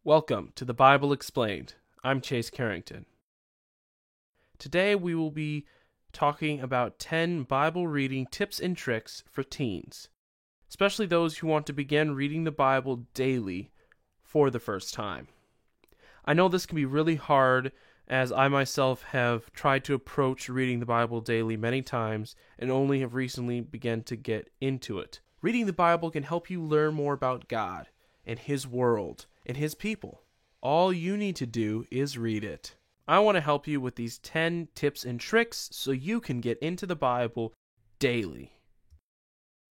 Welcome to the Bible Explained. I'm Chase Carrington. Today we will be talking about 10 Bible reading tips and tricks for teens, especially those who want to begin reading the Bible daily for the first time. I know this can be really hard, as I myself have tried to approach reading the Bible daily many times and only have recently begun to get into it. Reading the Bible can help you learn more about God and His world and His people. All you need to do is read it. I want to help you with these 10 tips and tricks so you can get into the Bible daily.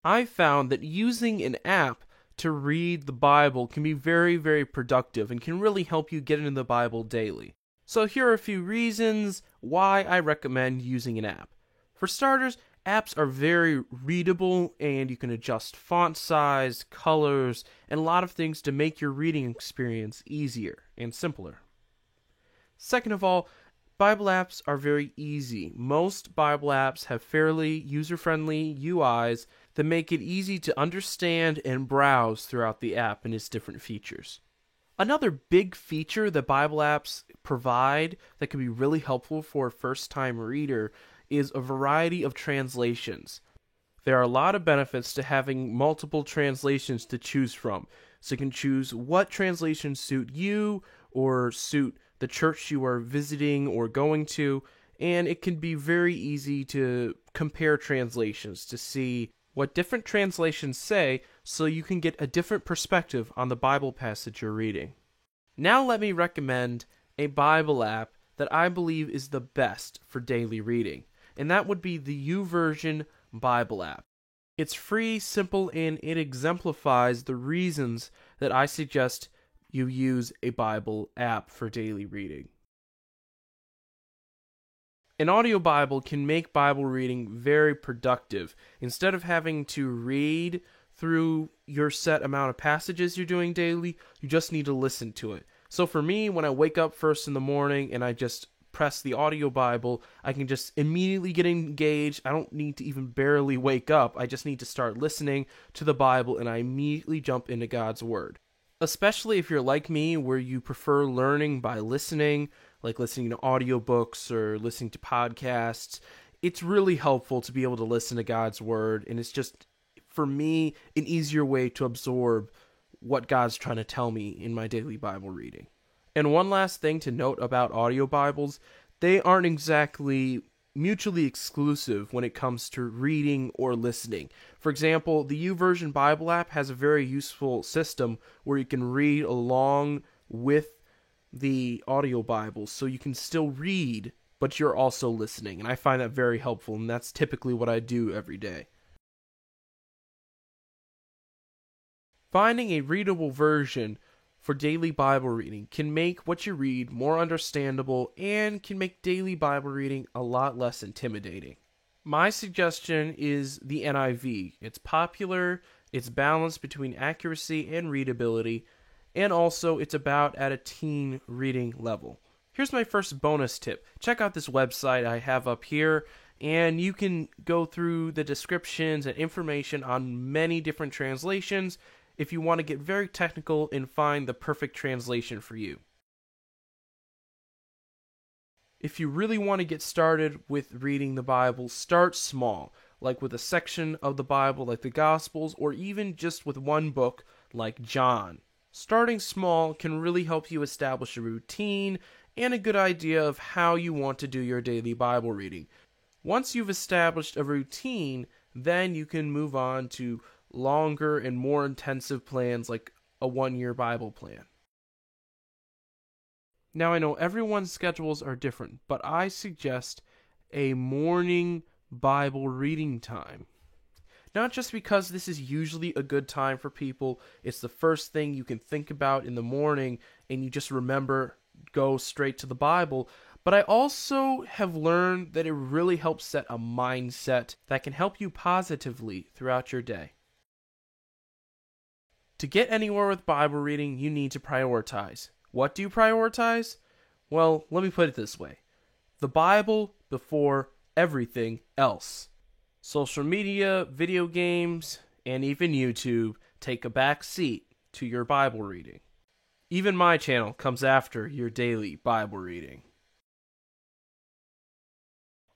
I found that using an app to read the Bible can be very, very productive and can really help you get into the Bible daily. So here are a few reasons why I recommend using an app. For starters, apps are very readable and you can adjust font size, colors, and a lot of things to make your reading experience easier and simpler. Second of all, Bible apps are very easy. Most Bible apps have fairly user-friendly UIs that make it easy to understand and browse throughout the app and its different features. Another big feature that Bible apps provide that can be really helpful for a first-time reader is a variety of translations. There are a lot of benefits to having multiple translations to choose from, so you can choose what translations suit you or suit the church you are visiting or going to, and it can be very easy to compare translations to see what different translations say so you can get a different perspective on the Bible passage you're reading. Now let me recommend a Bible app that I believe is the best for daily reading, and that would be the YouVersion Bible app. It's free, simple, and it exemplifies the reasons that I suggest you use a Bible app for daily reading. An audio Bible can make Bible reading very productive. Instead of having to read through your set amount of passages you're doing daily, you just need to listen to it. So for me, when I wake up first in the morning and I just press the audio Bible, I can just immediately get engaged. I don't need to even barely wake up. I just need to start listening to the Bible and I immediately jump into God's Word. Especially if you're like me, where you prefer learning by listening, like listening to audiobooks or listening to podcasts, it's really helpful to be able to listen to God's Word, and it's just, for me, an easier way to absorb what God's trying to tell me in my daily Bible reading. And one last thing to note about audio Bibles, they aren't exactly mutually exclusive when it comes to reading or listening. For example, the YouVersion Bible app has a very useful system where you can read along with the audio Bible, so you can still read, but you're also listening, and I find that very helpful, and that's typically what I do every day. Finding a readable version for daily Bible reading can make what you read more understandable and can make daily Bible reading a lot less intimidating. My suggestion is the NIV. It's popular, it's balanced between accuracy and readability, and also it's about at a teen reading level. Here's my first bonus tip. Check out this website I have up here, and you can go through the descriptions and information on many different translations if you want to get very technical and find the perfect translation for you. If you really want to get started with reading the Bible, start small, like with a section of the Bible like the Gospels, or even just with one book like John. Starting small can really help you establish a routine and a good idea of how you want to do your daily Bible reading. Once you've established a routine, then you can move on to longer and more intensive plans like a 1-year Bible plan. Now I know everyone's schedules are different, but I suggest a morning Bible reading time. Not just because this is usually a good time for people, it's the first thing you can think about in the morning and you just remember, go straight to the Bible, but I also have learned that it really helps set a mindset that can help you positively throughout your day. To get anywhere with Bible reading, you need to prioritize. What do you prioritize? Well, let me put it this way. The Bible before everything else. Social media, video games, and even YouTube take a back seat to your Bible reading. Even my channel comes after your daily Bible reading.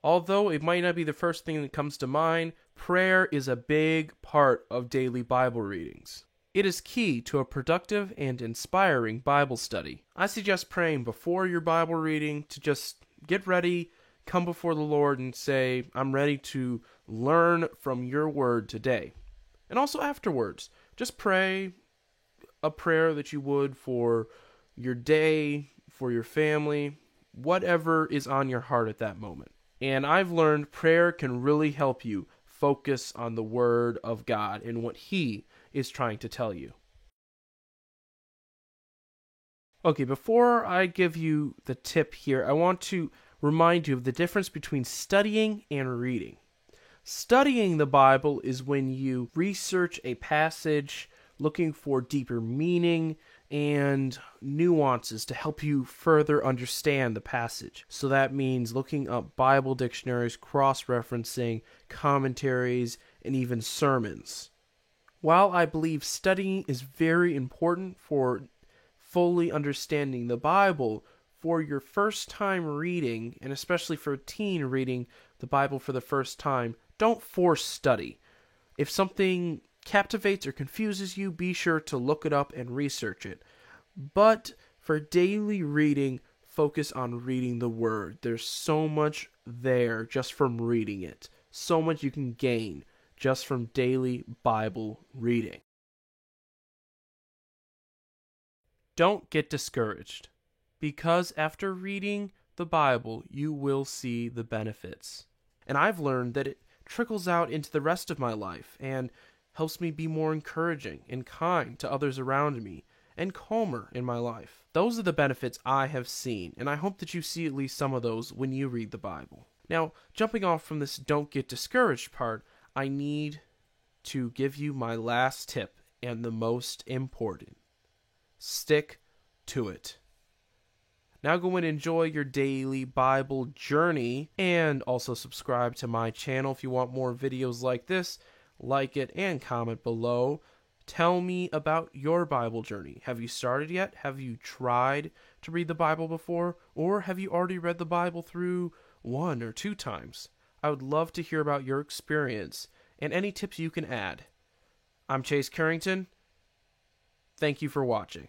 Although it might not be the first thing that comes to mind, prayer is a big part of daily Bible readings. It is key to a productive and inspiring Bible study. I suggest praying before your Bible reading to just get ready, come before the Lord and say, I'm ready to learn from your word today. And also afterwards, just pray a prayer that you would for your day, for your family, whatever is on your heart at that moment. And I've learned prayer can really help you focus on the Word of God and what He is trying to tell you. Okay, before I give you the tip here, I want to remind you of the difference between studying and reading. Studying the Bible is when you research a passage looking for deeper meaning and nuances to help you further understand the passage. So that means looking up Bible dictionaries, cross-referencing, commentaries, and even sermons. While I believe studying is very important for fully understanding the Bible, for your first time reading, and especially for a teen reading the Bible for the first time, don't force study. If something captivates or confuses you, be sure to look it up and research it. But for daily reading, focus on reading the Word. There's so much there just from reading it. So much you can gain just from daily Bible reading. Don't get discouraged, because after reading the Bible, you will see the benefits. And I've learned that it trickles out into the rest of my life and helps me be more encouraging and kind to others around me and calmer in my life. Those are the benefits I have seen, and I hope that you see at least some of those when you read the Bible. Now, jumping off from this don't get discouraged part, I need to give you my last tip and the most important. Stick to it. Now go and enjoy your daily Bible journey, and also subscribe to my channel if you want more videos like this. Like it and comment below. Tell me about your Bible journey. Have you started yet? Have you tried to read the Bible before? Or have you already read the Bible through 1 or 2 times? I would love to hear about your experience and any tips you can add. I'm Chase Carrington. Thank you for watching.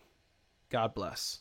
God bless.